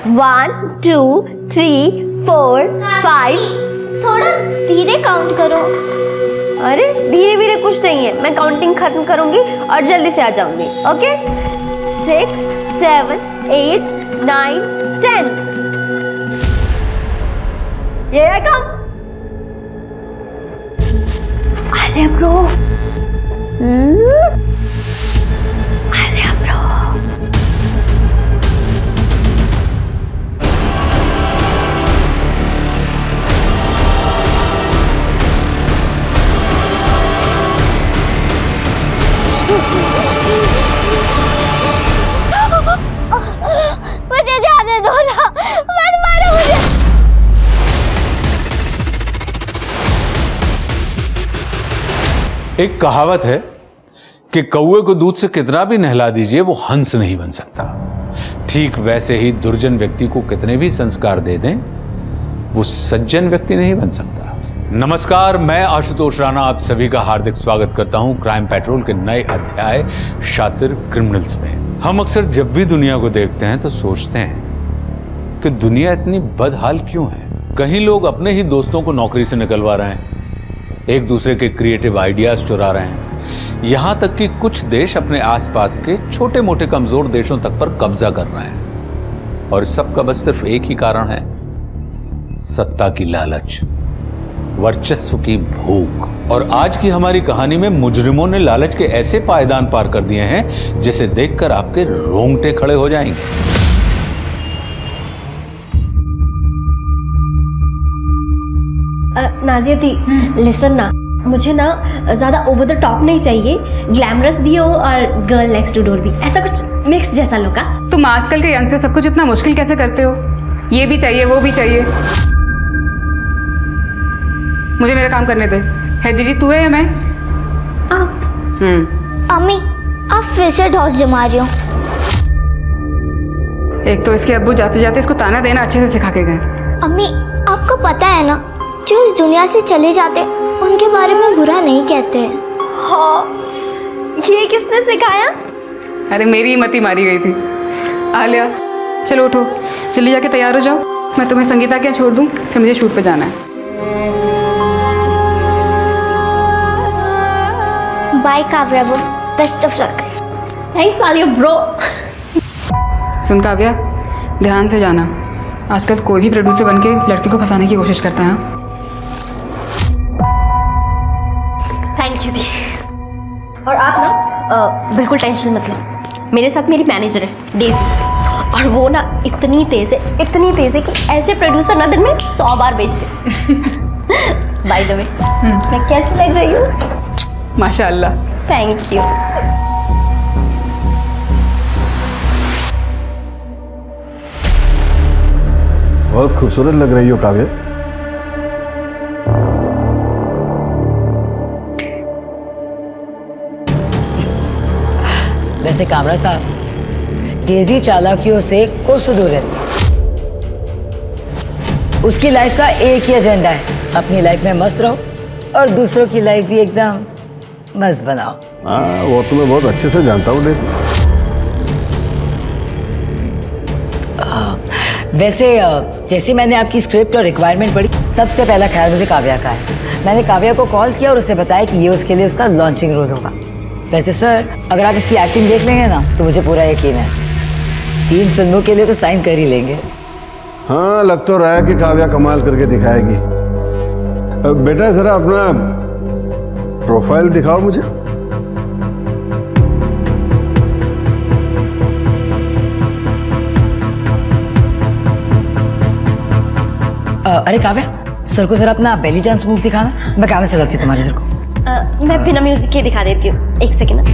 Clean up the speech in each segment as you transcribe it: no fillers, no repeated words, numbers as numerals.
1 2 3 4 5। थोड़ा धीरे काउंट करो। अरे धीरे धीरे कुछ नहीं है, मैं काउंटिंग खत्म करूंगी और जल्दी से आ जाऊंगी। ओके 6 7 8 9 10। ये कम। अरे ब्रो, अरे ब्रो, मुझे जाने दो ना, मत मारो मुझे। एक कहावत है कि कौवे को दूध से कितना भी नहला दीजिए वो हंस नहीं बन सकता। ठीक वैसे ही दुर्जन व्यक्ति को कितने भी संस्कार दे दें वो सज्जन व्यक्ति नहीं बन सकता। नमस्कार, मैं आशुतोष राणा आप सभी का हार्दिक स्वागत करता हूं क्राइम पेट्रोल के नए अध्याय शातिर क्रिमिनल्स में। हम अक्सर जब भी दुनिया को देखते हैं तो सोचते हैं कि दुनिया इतनी बदहाल क्यों है। कहीं लोग अपने ही दोस्तों को नौकरी से निकलवा रहे हैं, एक दूसरे के क्रिएटिव आइडियाज चुरा रहे हैं, यहां तक कि कुछ देश अपने आसपास के छोटे मोटे कमजोर देशों तक पर कब्जा कर रहे हैं। और सबका बस सिर्फ एक ही कारण है, सत्ता की लालच, वर्चस्व की भूख। और आज की हमारी कहानी में मुजरिमों ने लालच के ऐसे पायदान पार कर दिए हैं जिसे देखकर आपके रोंगटे खड़े हो जाएंगे। नाजिया दी, लिसन ना, मुझे ना ज्यादा ओवर द टॉप नहीं चाहिए, ग्लैमरस भी हो और गर्ल नेक्स्ट डोर भी, ऐसा कुछ मिक्स जैसा लुक। तुम आजकल के यंग से सब कुछ इतना मुश्किल कैसे करते हो? ये भी चाहिए वो भी चाहिए। मुझे मेरा काम करने दे। है दीदी तू है या मैं? आप। अम्मी, आप फिर से ढोल जमा रही हो। एक तो इसके अब्बू जाते जाते इसको ताना देना अच्छे से सिखा के गए। अम्मी, आपको पता है ना, जो इस दुनिया से चले जाते उनके बारे में बुरा नहीं कहते। हाँ, ये किसने सिखाया? अरे मेरी मती मारी गई थी। आलिया चलो उठो, जल्दी जाके तैयार हो जाओ, मैं तुम्हें संगीता के यहाँ छोड़ दूँ, फिर मुझे शूट पे जाना है। Bye Kavya bro, best of luck. Thanks Alia bro. सुन काव्या, ध्यान से जाना, आजकल कोई भी प्रोड्यूसर बन के लड़की को फंसाने की कोशिश करता है। थैंक यू दी। और आप ना बिल्कुल टेंशन मत लो, मेरे साथ मेरी मैनेजर है डेजी, और वो ना इतनी तेज है कि ऐसे प्रोड्यूसर ना दिन में 100 बार बेचते। बाय द वे, मैं कैसी लग रही हूँ? माशाअल्लाह। Thank you. बहुत खूबसूरत लग रही हो काव्या। वैसे कामरा साहब, डेजी चालाकियों से कोसों दूर रहती है। उसकी लाइफ का एक ही एजेंडा है, अपनी लाइफ में मस्त रहो और दूसरों की लाइफ भी एकदम मस्त बनाओ। हाँ, वो तो मैं बहुत अच्छे से जानता हूँ डेजी। वैसे जैसे मैंने आपकी स्क्रिप्ट और रिक्वायरमेंट पढ़ी, सबसे पहला ख्याल मुझे काव्या का है। मैंने काव्या को कॉल किया और उसे बताया कि ये उसके लिए उसका लॉन्चिंग रोल होगा। वैसे सर, अगर आप इसकी एक्टिंग देख लेंगे ना तो मुझे पूरा यकीन है 3 फिल्मों के लिए तो साइन कर ही लेंगे। हाँ, लग तो रहा है कि काव्या कमाल करके दिखाएगी। बेटा जरा अपना प्रोफाइल दिखाओ मुझे। अरे काव्या, सर को जरा अपना बेली डांस मूव दिखाना, मैं गाना चलाती हूँ तुम्हारे इधर को। मैं बिना म्यूजिक के दिखा देती हूँ, एक सेकेंड ना।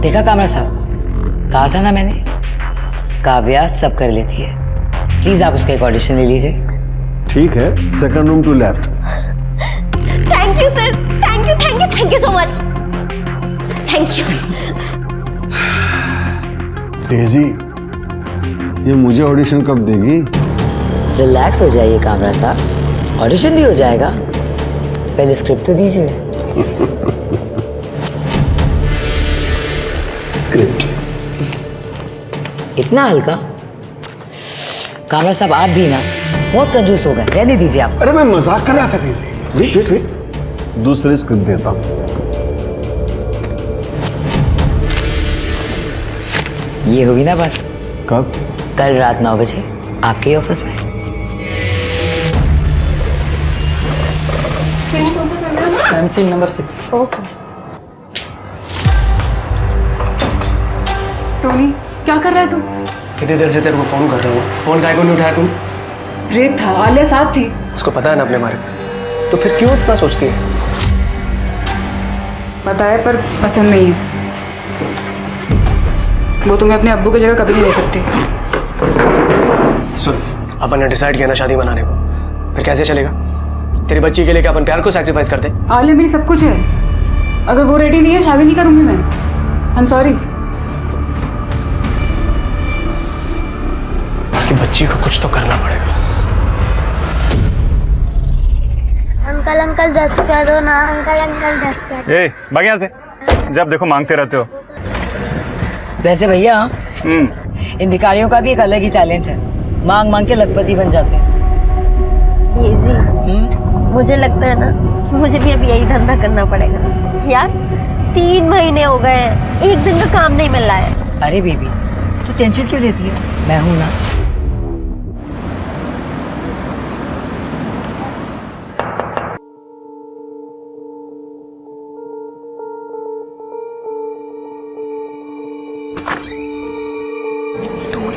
देखा कामरा साहब, कहा था ना मैंने, काव्या सब कर लेती है। प्लीज आप उसका एक ऑडिशन ले लीजिए। ठीक है, second room to left. Thank you sir, thank you so much, thank you. Daisy, ये मुझे ऑडिशन कब देगी? रिलैक्स हो जाइए कामरा साहब, ऑडिशन भी हो जाएगा, पहले स्क्रिप्ट तो दीजिए। स्क्रिप्ट इतना हल्का? कामरा साहब आप भी ना बहुत कंजूस हो गए, रहने दीजिए आप। अरे मैं मजाक कर रहा था कहीं से। वेट वेट वेट, दूसरी स्क्रिप्ट देता हूँ। ये हुई ना बात, कब? कल रात 9 बजे आपके ऑफिस में। Ma'am scene number 6। टोनी क्या कर रहा है तू? कितनी देर से तेरे को फोन कर रहा हूँ, फोन काहे को नहीं उठाया तूने? ब्रेक था, आलिया साथ थी। उसको पता है ना अपने बारे में, तो फिर क्यों इतना सोचती है? पता है पर पसंद नहीं है। वो तुम्हें अपने अब्बू की जगह कभी नहीं ले सकती। सुन, अपन ने डिसाइड किया ना शादी बनाने को, फिर कैसे चलेगा? तेरी बच्ची के लिए क्या अपन प्यार को सैक्रिफाइस कर दे? आलिया मेरी सब कुछ है, अगर वो रेडी नहीं है शादी नहीं करूंगी मैं। I am sorry. उसकी बच्ची को कुछ तो करना पड़ेगा। अंकल अंकल 10 रुपया दो ना, अंकल अंकल 10 रुपया दो। ए भाग यहाँ से, जब देखो मांगते रहते हो। वैसे भैया इन भिखारियों का भी एक अलग ही टैलेंट है, मांग मांग के लखपति बन जाते हैं। मुझे लगता है ना कि मुझे भी अब यही धंधा करना पड़ेगा यार। 3 महीने हो गए हैं, एक दिन का काम नहीं मिल रहा है। अरे बेबी तू टेंशन क्यों लेती है, मैं हूं ना।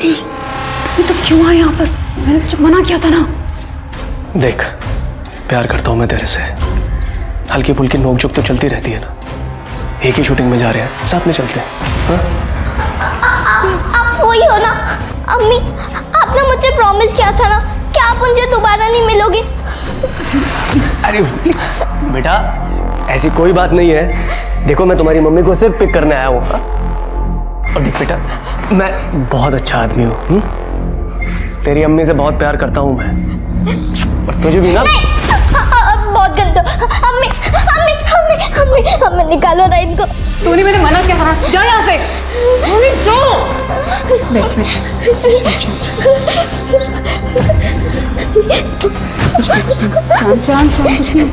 ये तो क्यों आया यहाँ पर? मैंने तो जब मना किया था ना। देख, प्यार करता हूँ मैं तेरे से, हल्की फुल्की नोकझोंक तो चलती रहती है ना। एक ही शूटिंग में जा रहे हैं, साथ में चलते हैं। आप वही हो ना अम्मी, आपने मुझे प्रॉमिस किया था ना कि आप मुझे दोबारा नहीं मिलोगे। अरे बेटा ऐसी कोई बात नहीं है। देखो मैं तुम्हारी मम्मी को सिर्फ पिक करने आया हूँ। और देख बेटा, मैं बहुत अच्छा आदमी हूँ। तेरी अम्मी से बहुत प्यार करता हूँ मैं, और तुझे भी ना। बहुत गंदा। अम्मी अम्मी अम्मी अम्मी अम्मी निकालो ना इनको। टोनी मैंने मना किया था, जा यहाँ से। टोनी जाओ। बैठ बैठ। शांत कुछ नहीं।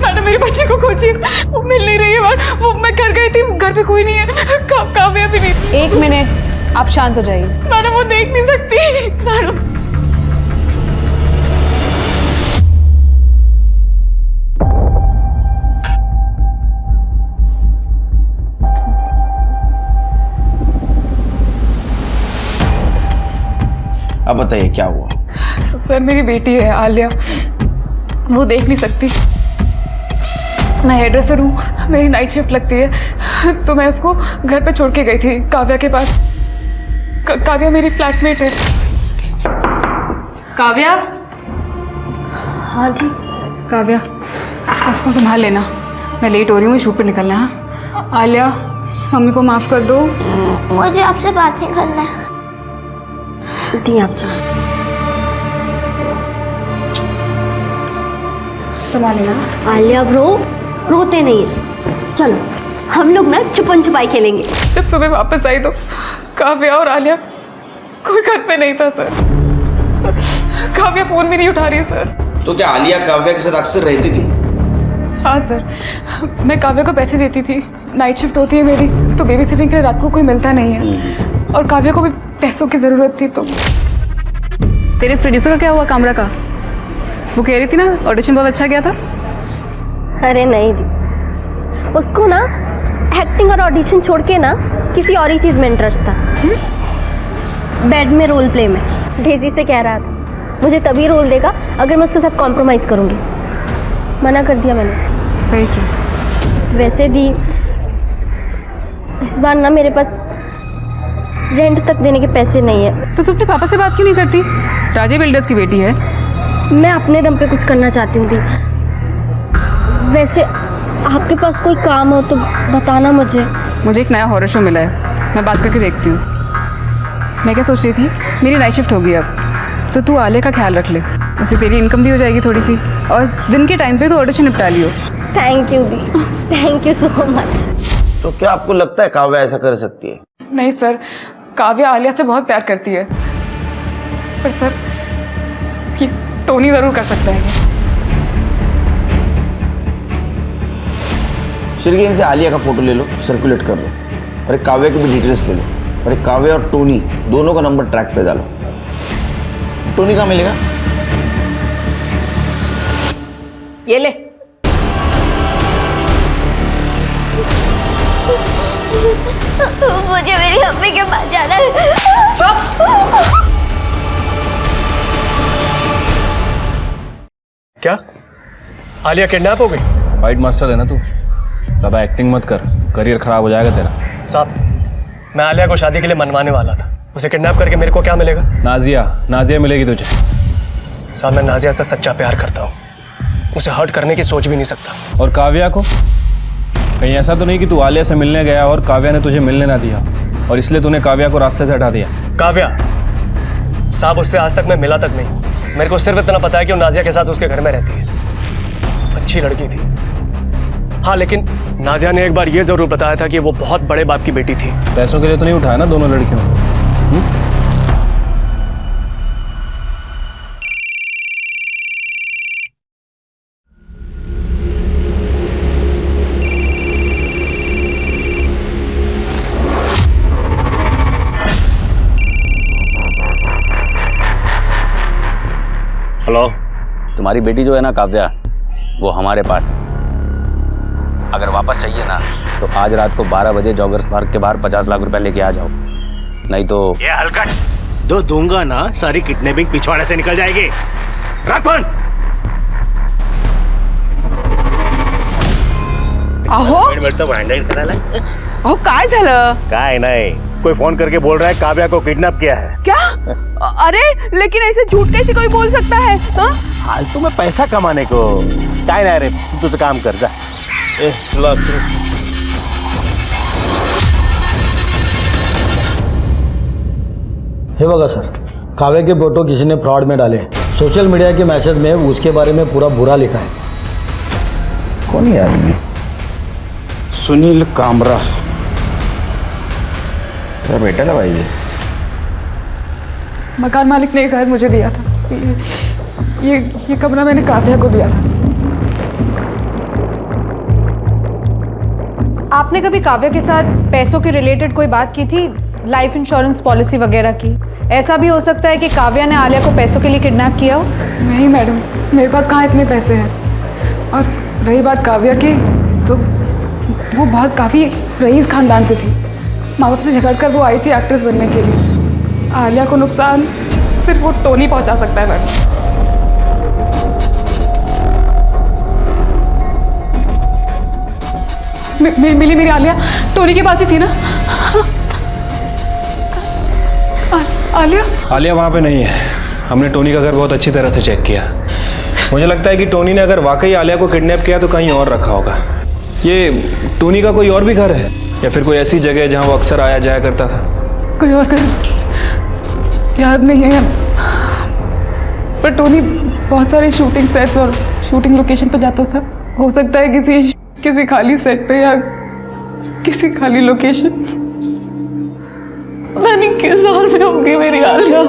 मैडम मेरी बच्ची को खोजिए, वो मिल नहीं रही है। वो मैं घर गई थी, घर पे कोई नहीं है। काव्या भी नहीं थी। 1 मिनट, आप शांत हो जाइए। मैडम वो देख नहीं सकती। मैडम अब बताइए क्या हुआ? सर मेरी बेटी है आलिया, वो देख नहीं सकती। मैं हेयर ड्रेसर हूँ, मेरी नाइट शिफ्ट लगती है, तो मैं उसको घर पे छोड़ के गई थी काव्या के पास। काव्या मेरी फ्लैटमेट है। काव्या। हाँ जी। काव्या इसको संभाल लेना, मैं लेट हो रही हूँ, मैं शूट पे निकलना है। आलिया मम्मी को माफ कर दो। मुझे आपसे बात नहीं करना है। दी आप जाओ। संभाल लेना। आलिया ब्रो रोते नहीं है, चलो हम लोग ना छुपन छुपाई खेलेंगे। जब सुबह वापस आई तो काव्या और आलिया कोई घर पे नहीं था सर। काव्या फोन भी नहीं उठा रही है सर। तो क्या आलिया काव्या के साथ अक्सर रहती थी? हाँ सर, मैं काव्या को पैसे देती थी, नाइट शिफ्ट होती है मेरी, तो बेबी सिटिंग के लिए रात को कोई मिलता नहीं है, और काव्या को भी पैसों की ज़रूरत थी। तो तेरे इस प्रोड्यूसर का क्या हुआ, कामरा का? वो कह रही थी ना ऑडिशन बहुत अच्छा गया था। अरे नहीं दी, उसको ना एक्टिंग और ऑडिशन छोड़ के ना किसी और ही चीज़ में इंटरेस्ट था। बेड में रोल प्ले में। डेजी से कह रहा था मुझे तभी रोल देगा अगर मैं उसके साथ कॉम्प्रोमाइज़ करूँगी। मना कर दिया मैंने। सही किया। वैसे दी इस बार ना मेरे पास रेंट तक देने के पैसे नहीं है। तो तुम अपने पापा से बात क्यों नहीं करती? राजे बिल्डर्स की बेटी है। मैं अपने दम पे कुछ करना चाहती हूँ दी। वैसे आपके पास कोई काम हो तो बताना मुझे। मुझे एक नया हॉरर शो मिला है, मैं बात करके देखती हूँ। मैं क्या सोच रही थी, मेरी नाइट शिफ्ट होगी अब, तो तू आलिया का ख्याल रख ले, उससे तेरी इनकम भी हो जाएगी थोड़ी सी, और दिन के टाइम पे तो ऑडिशन निपटा लियो। थैंक यू दी, थैंक यू सो मच। तो क्या आपको लगता है काव्या ऐसा कर सकती है? नहीं सर, काव्या आलिया से बहुत प्यार करती है, पर सर ये टोनी ज़रूर कर सकता है। श्री इनसे आलिया का फोटो ले लो, सर्कुलेट कर लो, और एक काव्या की भी डिटेल्स ले लो, और एक काव्या और टोनी दोनों का नंबर ट्रैक पे डालो। टोनी कहाँ मिलेगा? ये ले। मुझे मेरी अम्मी के पास जाना है। क्या आलिया किडनैप हो गई? फाइट मास्टर है ना तू, ज़्यादा एक्टिंग मत कर, करियर खराब हो जाएगा तेरा। साहब मैं आलिया को शादी के लिए मनवाने वाला था, उसे किडनैप करके मेरे को क्या मिलेगा? नाजिया मिलेगी तुझे। साहब मैं नाजिया से सच्चा प्यार करता हूँ, उसे हर्ट करने की सोच भी नहीं सकता। और काव्या को? कहीं ऐसा तो नहीं कि तू आलिया से मिलने गया और काव्या ने तुझे मिलने ना दिया और इसलिए तूने काव्या को रास्ते से हटा दिया? काव्या साहब उससे आज तक मैं मिला तक नहीं, मेरे को सिर्फ इतना पता है कि वो नाजिया के साथ उसके घर में रहती है, अच्छी लड़की थी। हाँ लेकिन नाजिया ने एक बार ये जरूर बताया था कि वो बहुत बड़े बाप की बेटी थी। पैसों के लिए तो नहीं उठाया ना दोनों लड़कियों? हेलो। तुम्हारी बेटी जो है ना काव्या, वो हमारे पास है। अगर वापस चाहिए ना तो आज रात को 12 बजे जॉगर्स पार्क के बाहर 50 लाख रुपए लेके आ जाओ, नहीं तो ये हलकट दो दूंगा ना, सारी किडनैपिंग पिछवाड़े से निकल जाएगी। रख फोन। अहो अहो काय झालं? काय नहीं, कोई फोन करके बोल रहा है काव्या को किडनैप किया है। क्या? अरे लेकिन ऐसे झूठ कैसे कोई बोल सकता है? हाँ? फालतू में पैसा कमाने को काय नाही रे, तुझं काम कर जा। हे बघा सर, काव्या के फोटो किसी ने फ्रॉड में डाले, सोशल मीडिया के मैसेज में उसके बारे में पूरा बुरा लिखा है। कौन है आदमी? सुनील कामरा। तेरा बेटा था भाई ये? मकान मालिक ने घर मुझे दिया था, ये कमरा मैंने काव्या को दिया था। आपने कभी काव्या के साथ पैसों के रिलेटेड कोई बात की थी, लाइफ इंश्योरेंस पॉलिसी वगैरह की? ऐसा भी हो सकता है कि काव्या ने आलिया को पैसों के लिए किडनैप किया हो। नहीं मैडम, मेरे पास कहाँ इतने पैसे हैं। और रही बात काव्या की, तो वो बहुत काफ़ी रईस खानदान से थी। माँ बाप से झगड़ कर वो आई थी एक्ट्रेस बनने के लिए। आलिया को नुकसान सिर्फ वो टोनी पहुँचा सकता है मैडम। मिली मेरी आलिया टोनी के पास ही थी ना? आलिया वहाँ पे नहीं है। हमने टोनी का घर बहुत अच्छी तरह से चेक किया। मुझे लगता है कि टोनी ने अगर वाकई आलिया को किडनैप किया तो कहीं और रखा होगा। ये टोनी का कोई और भी घर है या फिर कोई ऐसी जगह है जहाँ वो अक्सर आया जाया करता था? कोई और घर याद नहीं है, पर टोनी बहुत सारे शूटिंग सेट्स और शूटिंग लोकेशन पर जाता था। हो सकता है किसी खाली सेट पे या किसी खाली लोकेशन। पता नहीं किस हाल में होगी मेरी आलिया।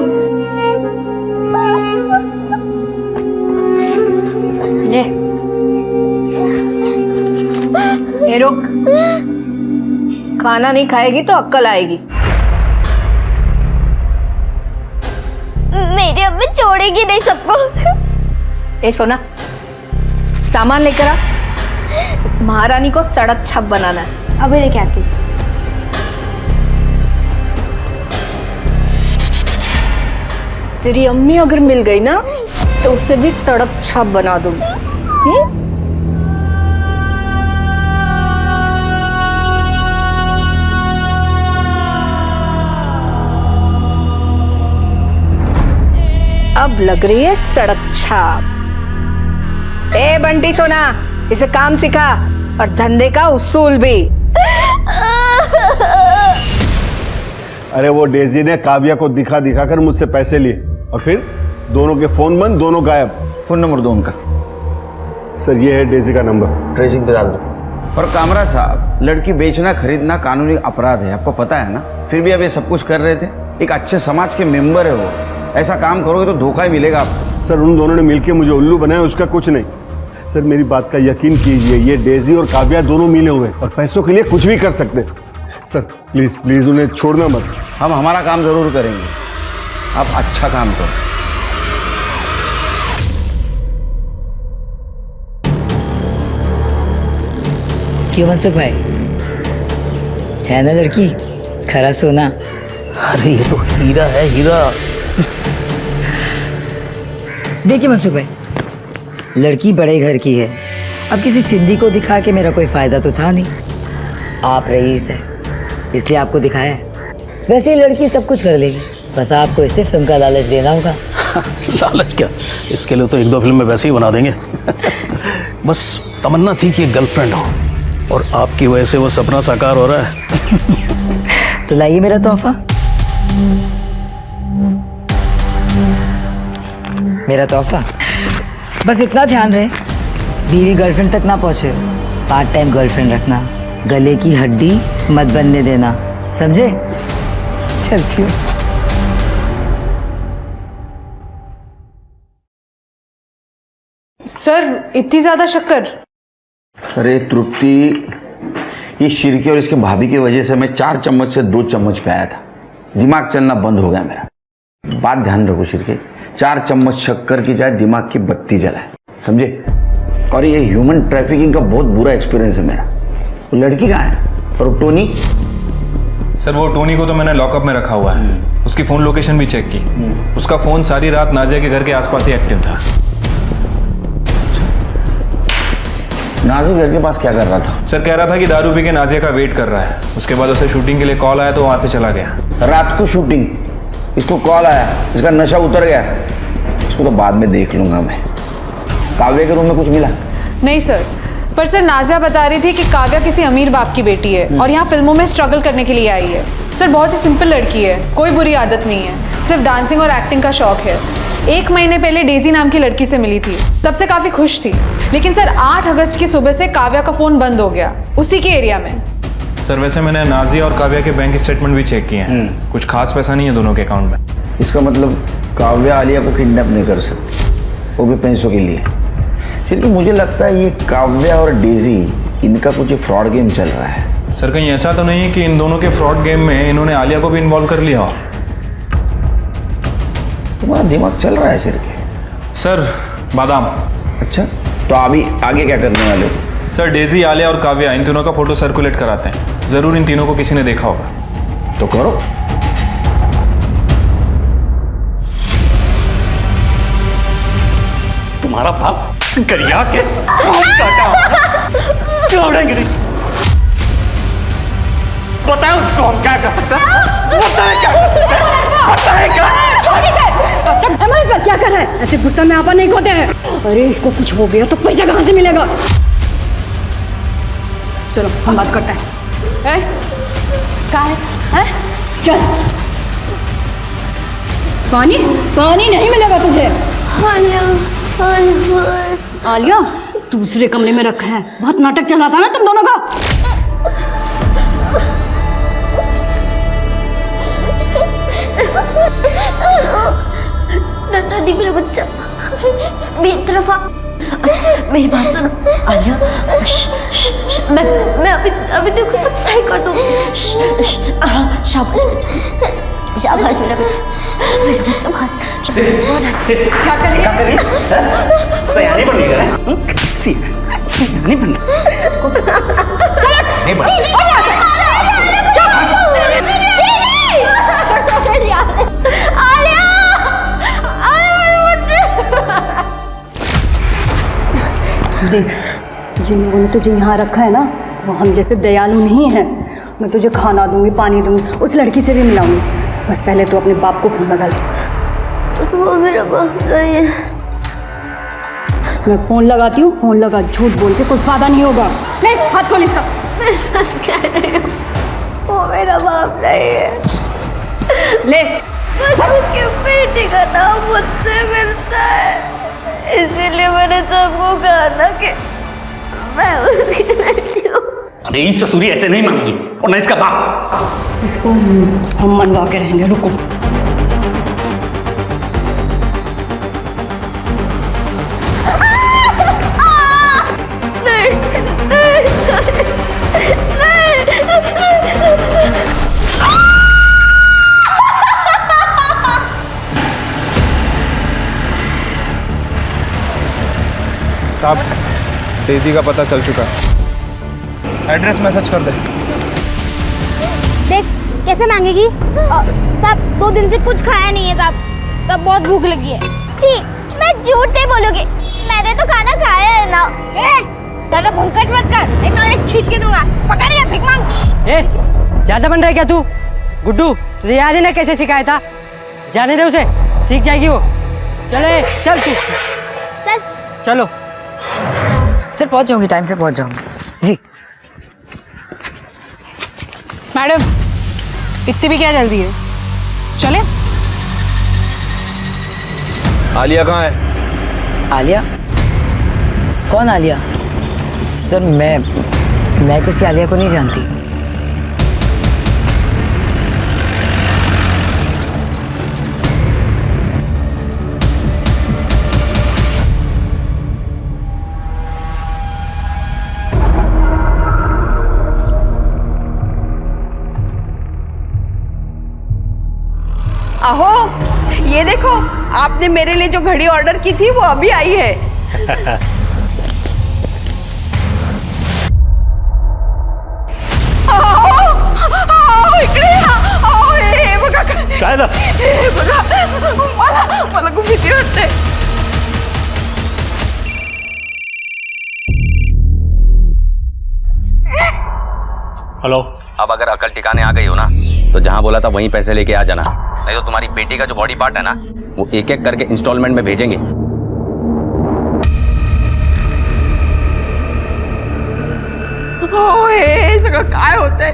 ये रुक, खाना नहीं खाएगी तो अक्कल आएगी। मेरी अम्मी छोड़ेगी नहीं सबको। ए सोना, सामान लेकर आ, इस महारानी को सड़क छप बनाना है। अभी लेके आती हूँ। तेरी अम्मी अगर मिल गई ना तो उसे भी सड़क छप बना दूंगी। अब लग रही है सड़क छाप। ए बंटी सोना, इसे काम सिखा, और धंधे का उसूल भी। अरे वो डेजी ने काव्या को दिखा दिखा कर मुझसे पैसे लिए और फिर दोनों के फोन बंद, दोनों गायब। फोन नंबर दो उनका। सर ये है डेजी का नंबर, ट्रेसिंग पे डाल दो। और कामरा साहब, लड़की बेचना खरीदना कानूनी अपराध है, आपको पता है ना? फिर भी अब ये सब कुछ कर रहे थे। एक अच्छे समाज के मेंबर है वो, ऐसा काम करोगे तो धोखा ही मिलेगा आपको। सर उन दोनों ने मिलकर मुझे उल्लू बनाया, उसका कुछ नहीं। सर मेरी बात का यकीन कीजिए, ये डेजी और काव्या दोनों मिले हुए और पैसों के लिए कुछ भी कर सकते। सर प्लीज प्लीज उन्हें छोड़ना मत। हम हमारा काम जरूर करेंगे, आप अच्छा काम करो। क्यों मनसुख भाई, है ना लड़की खरा सोना? अरे ये तो हीरा है, हीरा। देखिए मनसुख भाई, लड़की बड़े घर की है, अब किसी चिंदी को दिखा के मेरा कोई फायदा तो था नहीं। आप रईस है इसलिए आपको दिखाया है। वैसे ही लड़की सब कुछ कर लेगी, बस आपको इसे फिल्म का लालच देना होगा। लालच क्या, इसके लिए तो 1-2 फिल्म में वैसे ही बना देंगे। बस तमन्ना थी कि गर्लफ्रेंड हो, और आपकी वजह से वो सपना साकार हो रहा है। तो लाइए मेरा तोहफा। मेरा तोहफा बस इतना ध्यान रहे बीवी गर्लफ्रेंड तक ना पहुंचे। पार्ट टाइम गर्लफ्रेंड रखना, गले की हड्डी मत बनने देना, समझे? चलती हूँ। सर इतनी ज्यादा शक्कर? अरे तृप्ति, ये शिरके और इसके भाभी की वजह से मैं 4 चम्मच से 2 चम्मच पे आया था। दिमाग चलना बंद हो गया मेरा। बात ध्यान रखो शिरके, 4 चम्मच शक्कर की चाहे दिमाग की बत्ती जलाए, समझे? और ये ह्यूमन ट्रैफिकिंग का बहुत बुरा एक्सपीरियंस है मेरा। वो लड़की कहाँ है? और टोनी? सर वो टोनी को तो मैंने लॉकअप में रखा हुआ है, उसकी फ़ोन लोकेशन भी चेक की। उसका फ़ोन सारी रात नाजिया के घर के आसपास ही एक्टिव था। नाजिया घर के पास क्या कर रहा था? सर कह रहा था कि दारू पी के नाजिया का वेट कर रहा है। उसके बाद उसे शूटिंग के लिए कॉल आया तो वहाँ से चला गया। रात को शूटिंग, इसको कॉल आया, इसका नशा उतर गया। इसको तो बाद में देख लूंगा मैं। काव्या के रूम में कुछ मिला? नहीं सर, पर सर नाजिया बता रही थी कि काव्या किसी अमीर बाप की बेटी है और यहाँ फिल्मों में स्ट्रगल करने के लिए आई है। सर बहुत ही सिंपल लड़की है, कोई बुरी आदत नहीं है, सिर्फ डांसिंग और एक्टिंग का शौक है। 1 महीने पहले डेजी नाम की लड़की से मिली थी, तब से काफी खुश थी। लेकिन सर 8 अगस्त की सुबह से काव्या का फोन बंद हो गया, उसी के एरिया में। सर वैसे मैंने नाजिया और काव्या के बैंक स्टेटमेंट भी चेक किए हैं, कुछ खास पैसा नहीं है दोनों के अकाउंट में। इसका मतलब काव्या आलिया को किडनैप नहीं कर सकती, वो भी पैसों के लिए। सिर्फ मुझे लगता है ये काव्या और डेजी, इनका कुछ फ्रॉड गेम चल रहा है। सर कहीं ऐसा तो नहीं है कि इन दोनों के फ्रॉड गेम में इन्होंने आलिया को भी इन्वॉल्व कर लिया हो? तुम्हारा दिमाग चल रहा है सिर्फ। सर बादाम। अच्छा, तो अभी आगे क्या करने वाले हो? सर डेजी, आलिया और काव्या, इन तीनों का फोटो सर्कुलेट कराते हैं। जरूर इन तीनों को किसी ने देखा होगा। तो करो। तुम्हारा बाप गरिया के छोड़ेंगे नहीं। बताए उसको हम क्या कर सकते हैं? बताए क्या कर सकते हैं? बताए क्या? क्या कर रहा है? ऐसे गुस्सा में आपा नहीं खोते हैं। अरे इसको कुछ हो गया तो पैसा कहाँ से मिलेगा? चलो हम बात करते हैं। क्या है? चल, पानी पानी नहीं मिलेगा तुझे। आलिया दूसरे कमरे में रखा है, बहुत नाटक चल रहा था ना तुम दोनों का। दादी मेरा बच्चा मेरी तरफ आ। अच्छा मेरी बात सुनो आलिया, मैं अभी देखो सब सही कर दूँगी। शाबाश बच्चा, शाबाश मेरा बच्चा बस। क्या करें? सयानी बन गया है। सयानी बन नहीं बन। देख, जिन लोगों ने तुझे यहाँ रखा है ना, वो हम जैसे दयालु नहीं है। मैं तुझे खाना दूंगी, पानी दूंगी, उस लड़की से भी मिलाऊंगी। बस पहले तो अपने बाप को फोन लगा ले। वो मेरा बाप नहीं है, मैं फोन लगाती हूँ, फोन लगा, झूठ बोल के कोई फायदा नहीं होगा। ले हाथ खोल इसका। मैं सच कह रही हूँ, वो मेरा बाप नहीं है। ले उसके बेटे का नाम मुझसे मिलता है, इसीलिए मैंने सबको कहा था कि मैं उसकी बेटी हूँ। अरे इस ससुरी ऐसे नहीं मानेगी, और न इसका बाप। इसको हम मनवा के रहेंगे, रुको। साहब, डेजी का पता चल चुका है। एड्रेस मैसेज कर दे। देख कैसे मांगेगी। साहब 2 दिन से कुछ खाया नहीं है साहब, तब बहुत भूख लगी है। ठीक, मैं झूठ नहीं बोलूंगी, मैंने तो खाना खाया है ना। ज्यादा भूखट मत कर, नहीं तो एक खींच के दूंगा। पकड़ या भीख मांग। ज्यादा बन रहा है क्या तू? गुड्डू, तुझे याद है ना कैसे सिखाया था? जाने दे उसे, सीख जाएगी वो। चले चल तू, चल चलो। सर पहुंच जाऊंगी, टाइम से पहुंच जाऊंगी जी। मैडम, इतनी भी क्या जल्दी है, चले। आलिया कहाँ है? आलिया? कौन आलिया? सर मैं किसी आलिया को नहीं जानती। आहो, ये देखो, आपने मेरे लिए जो घड़ी ऑर्डर की थी वो अभी आई है। काय ना? मला खूप भीती वाटते। हेलो। अब अगर अकल ठिकाने आ गई हो ना, तो जहां बोला था वहीं पैसे लेके आ जाना, नहीं तो तुम्हारी बेटी का जो बॉडी पार्ट है ना, वो एक एक करके इंस्टॉलमेंट में भेजेंगे। हे सगळं काय होतंय?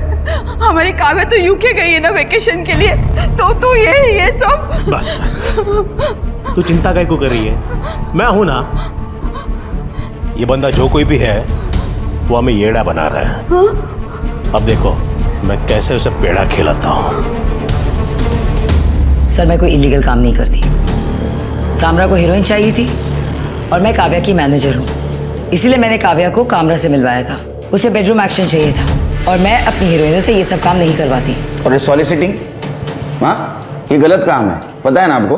हमारी काव्या तो यूके गई है ना वेकेशन के लिए, तो तू ये सब। बस तू चिंता काय को कर रही है, मैं हूं ना। ये बंदा जो कोई भी है वो हमें येड़ा बना रहा है। अब देखो मैं कैसे उसे पेड़ा खिलाता हूं। सर मैं कोई इलीगल काम नहीं करती। कामरा को हीरोइन चाहिए थी और मैं काव्या की मैनेजर हूँ, इसीलिए मैंने काव्या को कामरा से मिलवाया था। उसे बेडरूम एक्शन चाहिए था और मैं अपनी हीरोइनों से ये सब काम नहीं करवाती। और ये सॉलिसिटिंग, हाँ ये गलत काम है, पता है ना आपको।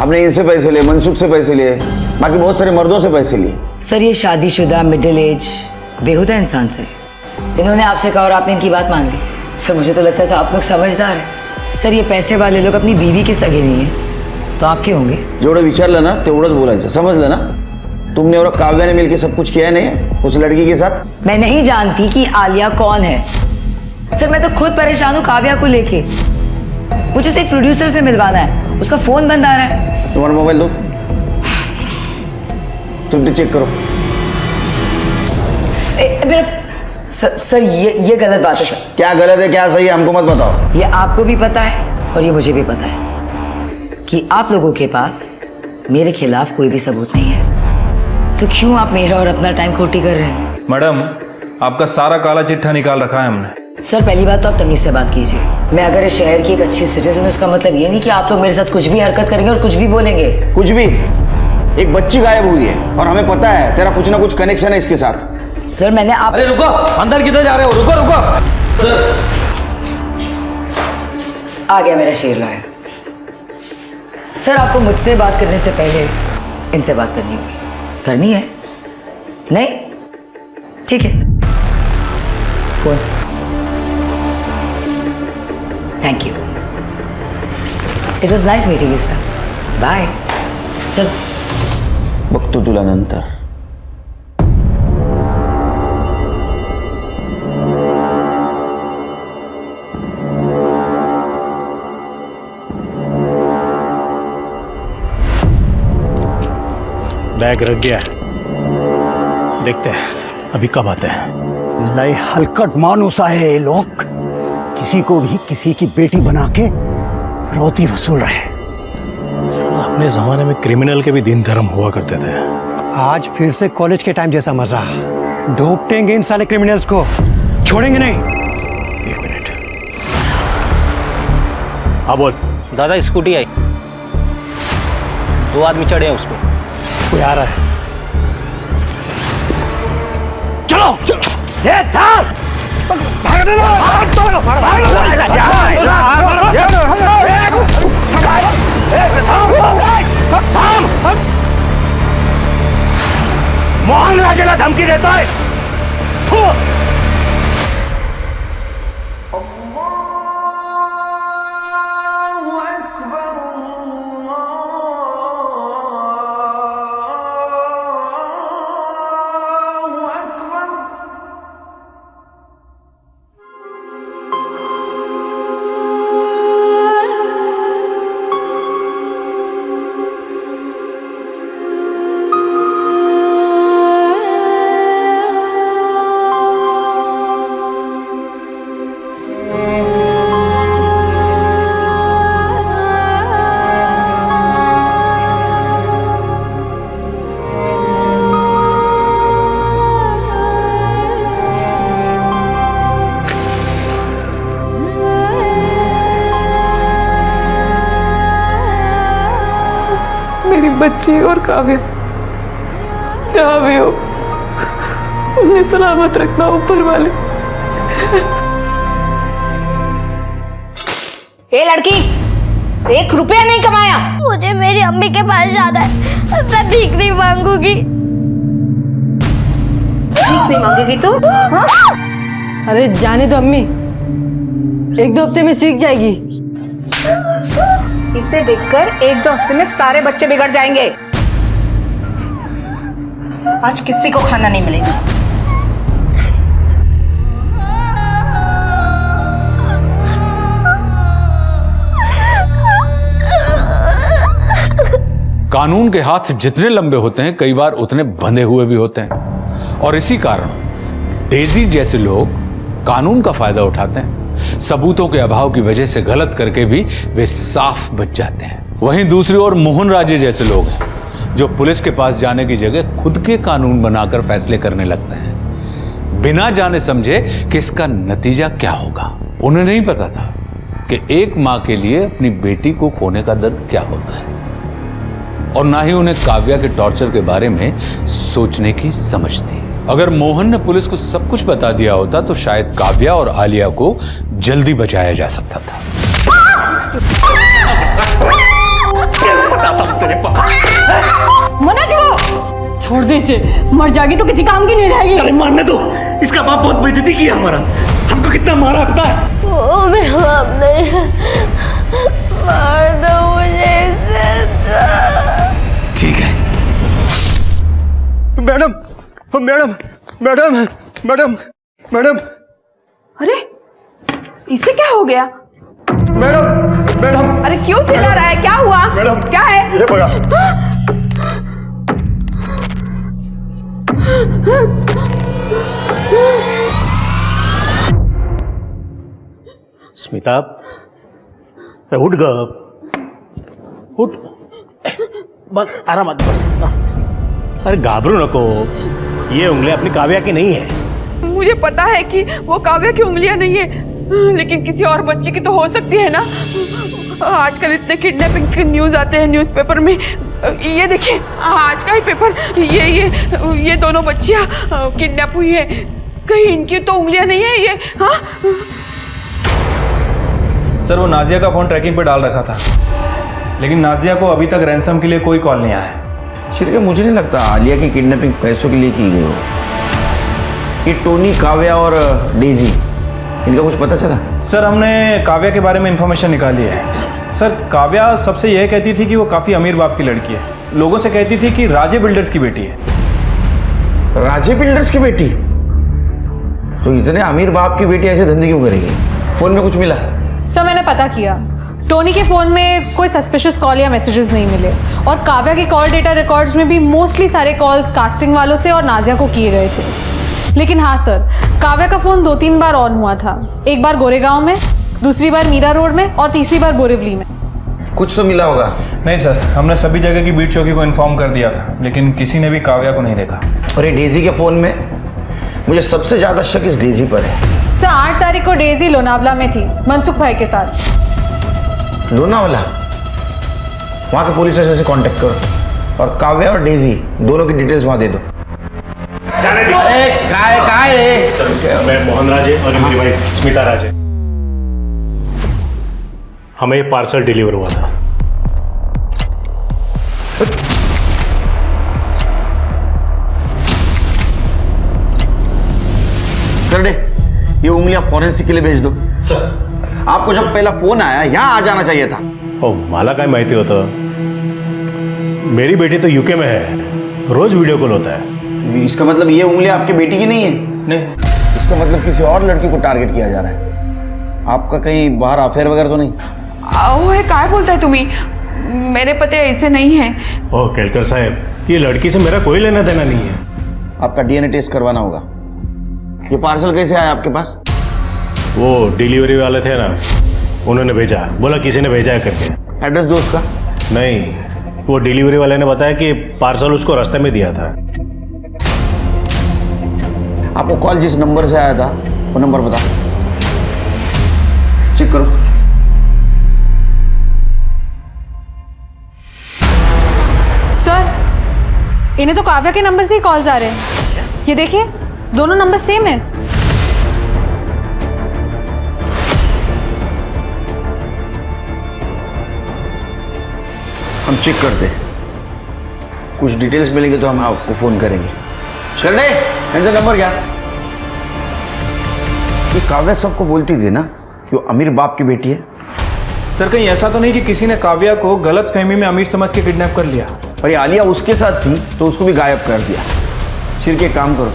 आपने इनसे पैसे लिए, मनसुख से पैसे लिए, बाकी बहुत सारे मर्दों से पैसे लिए। सर ये शादीशुदा मिडिल एज बेहुदा इंसान से इन्होंने आपसे कहा और आपने इनकी बात मान ली। सर मुझे तो लगता था आप लोग समझदार हैं। सर ये पैसे वाले लोग अपनी बीवी के सगे नहीं है तो आपके होंगे। जेवढं विचारलं ना तेवढंच बोलायचं, समझलं ना। तुमने और काव्या ने मिलकर सब कुछ किया नहीं उस लड़की के साथ। मैं नहीं जानती कि आलिया कौन है। सर मैं तो खुद परेशान हूँ काव्या को लेके। मुझे उसे एक प्रोड्यूसर से मिलवाना है, उसका फोन बंद आ रहा है। तुम्हारा मोबाइल दो, तुम चेक करो। सर ये गलत बात है सर। क्या गलत है क्या सही है हमको मत बताओ। ये आपको भी पता है और ये मुझे भी पता है कि आप लोगों के पास मेरे खिलाफ कोई भी सबूत नहीं है, तो क्यों आप मेरा और अपना टाइम खोटी कर रहे हैं? मैडम आपका सारा काला चिट्ठा निकाल रखा है हमने। सर पहली बात तो आप तमीज से बात कीजिए। मैं अगर इस शहर की एक अच्छी सिटीजन हूं, उसका मतलब ये नहीं कि आप लोग मेरे साथ कुछ भी हरकत करेंगे और कुछ भी बोलेंगे। कुछ भी? एक बच्ची गायब हुई है और हमें पता है तेरा कुछ ना कुछ कनेक्शन है इसके साथ। सर मैंने आप। अरे रुको, अंदर किधर जा रहे हो? रुको रुको। सर आ गया मेरा शेर लॉयर। सर आपको मुझसे बात करने से पहले इनसे बात करनी होगी। करनी है? नहीं? ठीक है, phone. Thank you, it was nice meeting you sir. Bye. चल बघतो तुला नंतर। बैग रख गया। देखते हैं अभी कब आते हैं। नए हलकट मानुसा है ये लोग, किसी को भी किसी की बेटी बना के रोती वसूल रहे। अपने जमाने में क्रिमिनल के भी दिन धर्म हुआ करते थे। आज फिर से कॉलेज के टाइम जैसा मजा। ढूंढेंगे इन साले क्रिमिनल्स को, छोड़ेंगे नहीं। हाँ बोल। दादा स्कूटी आई, 2 आदमी चढ़े हैं उस पर। कोई आ रहा है। चलो चलो, ये थाम, भागने लो, मोहन राजेला धमकी देता है। मेरी बच्ची और काव्य, जहाँ भी हो उन्हें सलामत रखना ऊपर वाले। ए लड़की, 1 रुपया नहीं कमाया। मुझे मेरी अम्मी के पास जाना है, मैं भीख नहीं मांगूंगी। भीख नहीं मांगेगी तू? हाँ? अरे जाने दो अम्मी, 1-2 हफ्ते में सीख जाएगी। इसे देखकर 1-2 हफ्ते में सारे बच्चे बिगड़ जाएंगे। आज किसी को खाना नहीं मिलेगा। कानून के हाथ जितने लंबे होते हैं कई बार उतने बंधे हुए भी होते हैं, और इसी कारण डेजी जैसे लोग कानून का फायदा उठाते हैं। सबूतों के अभाव की वजह से गलत करके भी वे साफ बच जाते हैं। वहीं दूसरी ओर मोहन राजे जैसे लोग हैं जो पुलिस के पास जाने की जगह खुद के कानून बनाकर फैसले करने लगते हैं, बिना जाने समझे कि इसका नतीजा क्या होगा। उन्हें नहीं पता था कि एक मां के लिए अपनी बेटी को खोने का दर्द क्या होता है, और ना ही उन्हें काव्या के टॉर्चर के बारे में सोचने की समझ थी। अगर मोहन ने पुलिस को सब कुछ बता दिया होता तो शायद काव्या और आलिया को जल्दी बचाया जा सकता था। मना क्यों? छोड़ दे इसे, मर जाएगी तो किसी काम की नहीं रहेगी। अरे मारने दो, इसका बाप बहुत बेइज्जती किया हमारा, हमको कितना मारा पता है? वो मेरा बाप नहीं है, मार दो मुझे इसे। ठीक है। Madam madam madam madam madam, अरे इसे क्या हो गया? मैडम मैडम, अरे क्यों चिल्ला रहा है? क्या हुआ? मैडम क्या है? ये बड़ा स्मिता, उठ गप, उठ, बस आराम, बस। अरे घाबरू नको, ये उंगलियां अपनी काव्या की नहीं है। मुझे पता है कि वो काव्या की उंगलियां नहीं है, लेकिन किसी और बच्चे की तो हो सकती है ना। आजकल इतने किडनैपिंग के न्यूज आते हैं न्यूज़पेपर में। ये देखिए आज का ही पेपर, ये दोनों बच्चियां किडनैप हुई है। कहीं इनकी तो उंगलियां नहीं है ये? हाँ सर, वो नाजिया का फोन ट्रैकिंग पे डाल रखा था, लेकिन नाजिया को अभी तक रैंसम के लिए कोई कॉल नहीं आया है। श्रीके, मुझे नहीं लगता आलिया की किडनैपिंग पैसों के लिए की गई हो। ये टोनी, काव्या और डेजी, इनका कुछ पता चला? सर, हमने काव्या के बारे में इंफॉर्मेशन निकाली है। सर, काव्या सबसे यह कहती थी कि वो काफ़ी अमीर बाप की लड़की है। लोगों से कहती थी कि राजे बिल्डर्स की बेटी है। राजे बिल्डर्स की बेटी? तो इतने अमीर बाप की बेटी ऐसे धंधे क्यों करेगी? फोन में कुछ मिला? सर मैंने पता किया, टोनी के फ़ोन में कोई सस्पिशियस कॉल या मैसेजेस नहीं मिले और काव्या के कॉल डेटा रिकॉर्ड्स में भी मोस्टली सारे कॉल्स कास्टिंग वालों से और नाजिया को किए गए थे। लेकिन हाँ सर, काव्या का फ़ोन 2-3 बार ऑन हुआ था। एक बार गोरेगांव में, दूसरी बार मीरा रोड में और तीसरी बार बोरिवली में। कुछ तो मिला होगा? नहीं सर, हमने सभी जगह की बीट चौकी को इन्फॉर्म कर दिया था, लेकिन किसी ने भी काव्या को नहीं देखा। और ये डेजी के फ़ोन में मुझे सबसे ज़्यादा शक इस डेजी पर है। सर 8 तारीख को डेजी लोनावला में थी मनसुख भाई के साथ। लोनावला? वहाँ के पुलिस स्टेशन से कांटेक्ट करो और काव्या और डेजी दोनों की डिटेल्स वहाँ दे दो। अरे कहाँ है? मैं मोहन राज है और मेरी वाइफ स्मिता राज है। हमें ये पार्सल डिलीवर हुआ था। कर दे, ये उंगलियां फॉरेंसिक के लिए भेज दो। सर, आपको जब पहला फोन आया यहाँ आ जाना चाहिए था। ओ, मला काय माहिती होतं? मेरी बेटी तो यूके में है, रोज वीडियो कॉल होता है। इसका मतलब ये उंगलियां आपकी बेटी की नहीं है? नहीं। इसका मतलब किसी और लड़की को टारगेट किया जा रहा है। आपका कहीं बाहर अफेयर वगैरह तो नहीं? वो है, काय बोलताय तुम्ही? मेरे पति ऐसे नहीं है। ओ केलकर साहब, ये लड़की से मेरा कोई लेना देना नहीं है। आपका डीएनए टेस्ट करवाना होगा। ये पार्सल कैसे आया आपके पास? वो डिलीवरी वाले थे ना, उन्होंने भेजा, बोला किसी ने भेजा है करके। एड्रेस दो उसका। नहीं, वो डिलीवरी वाले ने बताया कि पार्सल उसको रास्ते में दिया था। आपको कॉल जिस नंबर से आया था वो नंबर बता, चेक करो। सर, इन्हें तो काव्या के नंबर से ही कॉल्स आ रहे हैं। ये देखिए, दोनों नंबर सेम है। हम चेक करते हैं, कुछ डिटेल्स मिलेंगे तो हम आपको फोन करेंगे। चल रहे इनका नंबर क्या? ये काव्या सबको बोलती थी ना कि वो अमीर बाप की बेटी है। सर, कहीं ऐसा तो नहीं कि किसी ने काव्या को गलत फहमी में अमीर समझ के किडनैप कर लिया? और ये आलिया उसके साथ थी तो उसको भी गायब कर दिया। सिर के काम करो,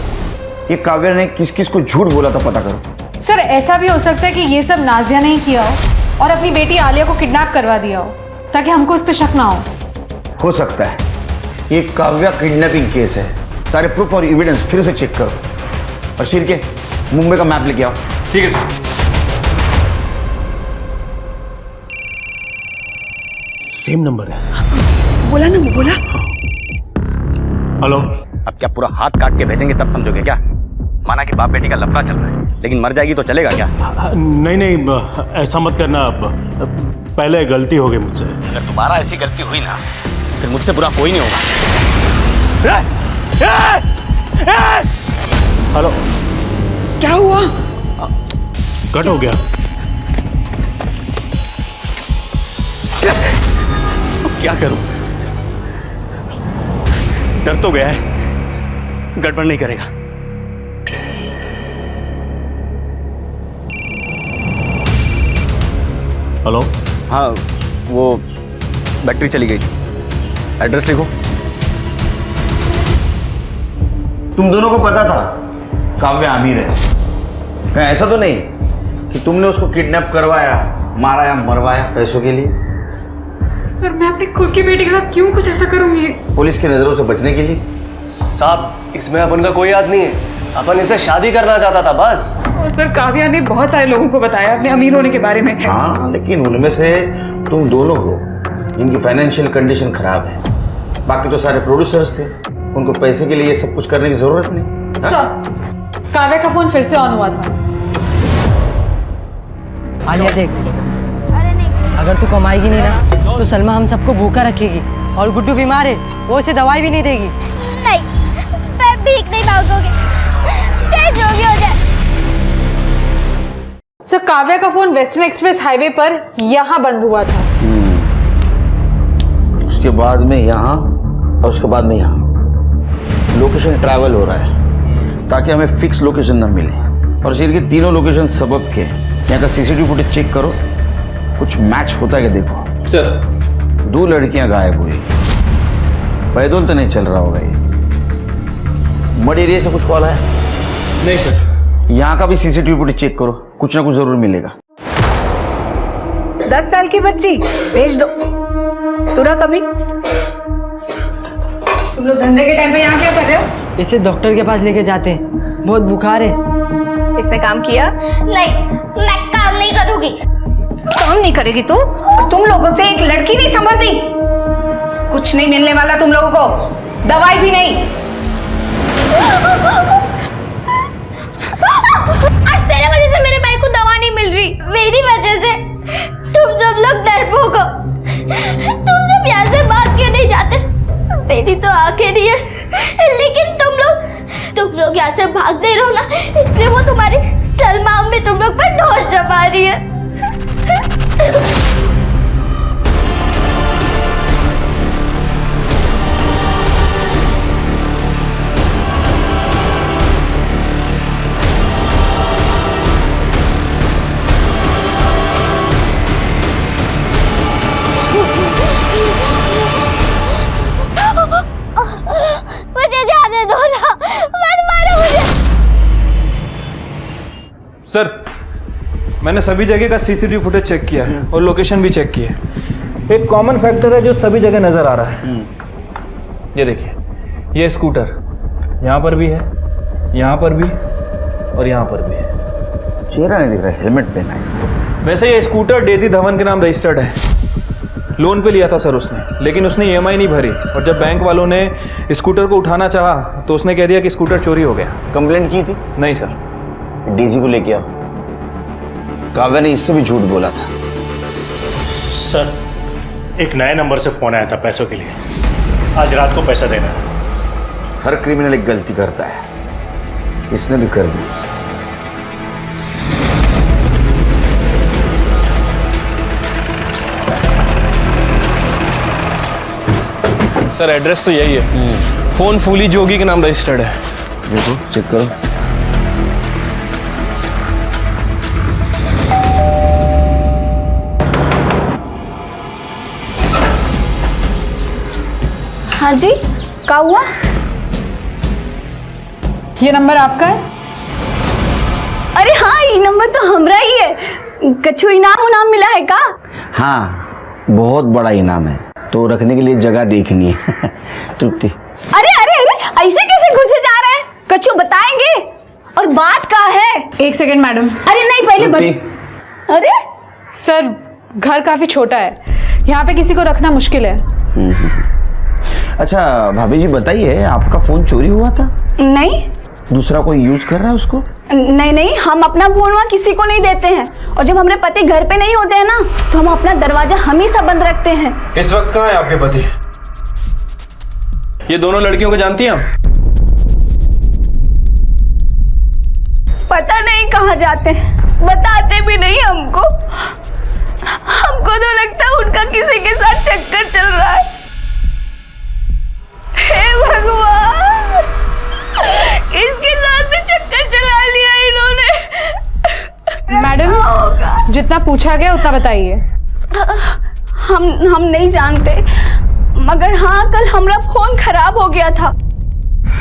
ये काव्या ने किस किस को झूठ बोला था पता करो। सर, ऐसा भी हो सकता है कि ये सब नाजिया ने ही किया हो और अपनी बेटी आलिया को किडनैप करवा दिया हो ताकि हमको उस पर शक ना हो सकता है। ये काव्या किडनैपिंग केस है। सारे प्रूफ और एविडेंस फिर से चेक करो और सिर के मुंबई का मैप लेके आओ। ठीक है सर। सेम नंबर है। बोला ना, बोला। हेलो। अब क्या पूरा हाथ काट के भेजेंगे तब समझोगे क्या? माना कि बाप बेटी का लफड़ा चल रहा है, लेकिन मर जाएगी तो चलेगा क्या? नहीं नहीं, ऐसा मत करना। पहले गलती हो गई मुझसे। अगर दोबारा ऐसी गलती हुई ना, फिर मुझसे बुरा कोई नहीं होगा। हेलो। क्या हुआ? कट हो गया। क्या करूं? डर तो गया है, गड़बड़ नहीं करेगा। हेलो। हाँ, वो बैटरी चली गई थी। एड्रेस लिखो। तुम दोनों को पता था काव्या अमीर है? कहीं ऐसा तो नहीं कि तुमने उसको किडनैप करवाया, मारा या मरवाया पैसों के लिए? सर, मैं अपनी खुद की बेटी के साथ क्यों कुछ ऐसा करूंगी? पुलिस की नजरों से बचने के लिए। साहब, इसमें अपन का कोई याद नहीं है। अपन इससे शादी करना चाहता था बस। और सर, काव्या ने बहुत सारे लोगों को बताया अपने अमीर होने के बारे में। हाँ, लेकिन उनमें से तुम दोनों हो जिनकी फाइनेंशियल कंडीशन खराब है। बाकी तो सारे प्रोड्यूसर्स थे, उनको पैसे के लिए ये सब कुछ करने की जरूरत नहीं। सर, काव्या का फोन फिर से ऑन हुआ था। आलिया देख, अगर तू कमाएगी नहीं ना तो सलमा हम सबको भूखा रखेगी और गुड्डू बीमार है, वो उसे दवाई भी नहीं देगी। नहीं, मैं भीख नहीं मांगोगे, चाहे जो भी हो जाए। सर, काव्या का फोन वेस्टर्न एक्सप्रेस हाईवे पर यहाँ बंद हुआ था। उसके बाद में यहाँ और उसके बाद में यहाँ लोकेशन ट्रैवल हो रहा है ताकि हमें फिक्स लोकेशन न मिले। और सिर के तीनों लोकेशन सबब के यहाँ का सीसीटीवी फुटेज चेक करो, कुछ मैच होता है क्या देखो। सर, 2 लड़कियां गायब हुई, पैदल तो नहीं चल रहा होगा ये। मड एरिया से कुछ कॉल है? नहीं सर। यहाँ का भी सीसीटीवी फुटेज चेक करो, कुछ ना कुछ जरूर मिलेगा। 10 साल की बच्ची, भेज दो। तुरा कभी तुम लोग धंधे के टाइम पे यहाँ क्या कर रहे हो? इसे डॉक्टर के पास लेके जाते हैं, बहुत बुखार है। इसने काम किया? नहीं, मैं काम नहीं करूँगी। काम नहीं करेगी तू? और तुम लोगों से एक लड़की नहीं संभलती। कुछ नहीं मिलने वाला तुम लोगों को, दवाई भी नहीं। आज तेरे वजह से मेरे भाई को दवा नहीं मिल रही, मेरी वजह से। तुम सब लोग डरपोक हो, तुम सब यहाँ से भाग क्यों नहीं जाते? मेरी तो आंखें नहीं है, लेकिन तुम लोग यहाँ से भाग नहीं रहो ना, इसलिए वो तुम्हारी सलमा में तुम लोग पर ढोस जमा रही है। मुझे जाने दो ना, मत मारो मुझे। सर, मैंने सभी जगह का सीसीटीवी फुटेज चेक किया है और लोकेशन भी चेक की है। एक कॉमन फैक्टर है जो सभी जगह नजर आ रहा है। ये देखिए, ये स्कूटर यहाँ पर भी है, यहाँ पर भी और यहाँ पर भी है। चेहरा नहीं दिख रहा, हेलमेट पहना है इसने। वैसे ये स्कूटर डेजी धवन के नाम रजिस्टर्ड है। लोन पे लिया था सर उसने, लेकिन उसने EMI नहीं भरी और जब बैंक वालों ने स्कूटर को उठाना चाहा तो उसने कह दिया कि स्कूटर चोरी हो गया। कंप्लेंट की थी? नहीं सर। डेजी को लेके आओ। काव्या ने इससे भी झूठ बोला था। सर, एक नए नंबर से फोन आया था पैसों के लिए, आज रात को पैसा देना है। हर क्रिमिनल एक गलती करता है, इसने भी कर दी। सर, एड्रेस तो यही है। फोन फूली जोगी के नाम रजिस्टर्ड है। देखो, चेक करो। हाँ जी, क्या हुआ? ये नंबर आपका है? अरे हाँ, ये नंबर तो हमरा ही है। कछु इनाम मिला है का? हाँ, बहुत बड़ा इनाम है, तो रखने के लिए जगह देखनी है। तृप्ति। अरे अरे अरे, ऐसे कैसे घुसे जा रहे हैं? कछु बताएंगे? और बात का है? एक सेकंड मैडम। अरे नहीं, पहले अरे सर, घर काफी छोटा है, यहाँ पे किसी को रखना मुश्किल है। अच्छा भाभी जी, बताइए, आपका फोन चोरी हुआ था? नहीं। दूसरा कोई यूज कर रहा है उसको? नहीं नहीं, हम अपना फोन वहाँ किसी को नहीं देते हैं, और जब हमारे पति घर पे नहीं होते हैं ना, तो हम अपना दरवाजा हमेशा बंद रखते हैं। इस वक्त कहाँ है आपके पति? ये दोनों लड़कियों को जानती हैं आप? पता नहीं कहाँ जाते हैं, बताते भी नहीं हमको। हमको तो लगता है उनका किसी के साथ चक्कर चल रहा है। हे भगवान, किसके साथ में चक्कर चला लिया इन्होंने? मैडम, जितना पूछा गया उतना बताइए। हम नहीं जानते, मगर हाँ, कल हमारा फोन खराब हो गया था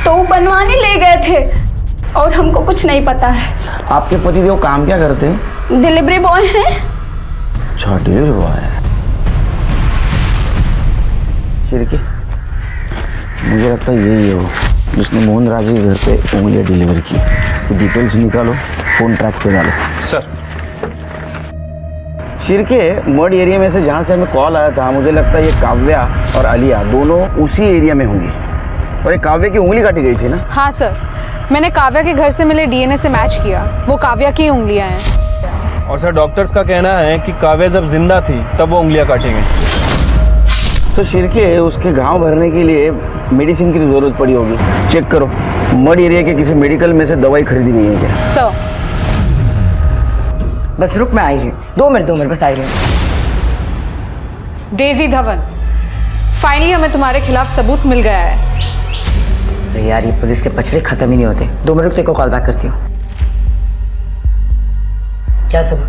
तो वो बनवाने ले गए थे, और हमको कुछ नहीं पता है। आपके पतिदेव काम क्या करते हैं? डिलीवरी बॉय हैं। अच्छा, डिलीवरी बॉय है। शिरके, मुझे लगता है यही है वो जिसने मोहन राज के घर पे उंगलियां डिलीवर की। तो डिटेल्स निकालो, फोन ट्रैक पे डालो। सर। शिरके, मड एरिया में से जहाँ से हमें कॉल आया था, मुझे लगता है ये काव्या और आलिया दोनों उसी एरिया में होंगी। और ये काव्या की उंगली काटी गई थी ना? हाँ सर, मैंने काव्या के घर से मिले DNA से मैच किया, वो काव्या की उंगलियां हैं। और सर, डॉक्टर्स का कहना है कि काव्या जब जिंदा थी तब वो उंगलियां काटी गई। तो शिरके, उसके घाव भरने के लिए मेडिसिन की जरूरत पड़ी होगी। चेक करो, मड एरिया के किसी मेडिकल में से दवाई खरीदी नहीं है क्या? सर, बस रुक, मैं आ रही हूँ। 2 मिनट बस आ रही हूँ। डेजी धवन, फाइनली हमें तुम्हारे खिलाफ सबूत मिल गया है। तो यार, ये पुलिस के पचड़े खत्म ही नहीं होते। 2 मिनट तेरे को कॉल बैक करती हूँ। क्या सबूत?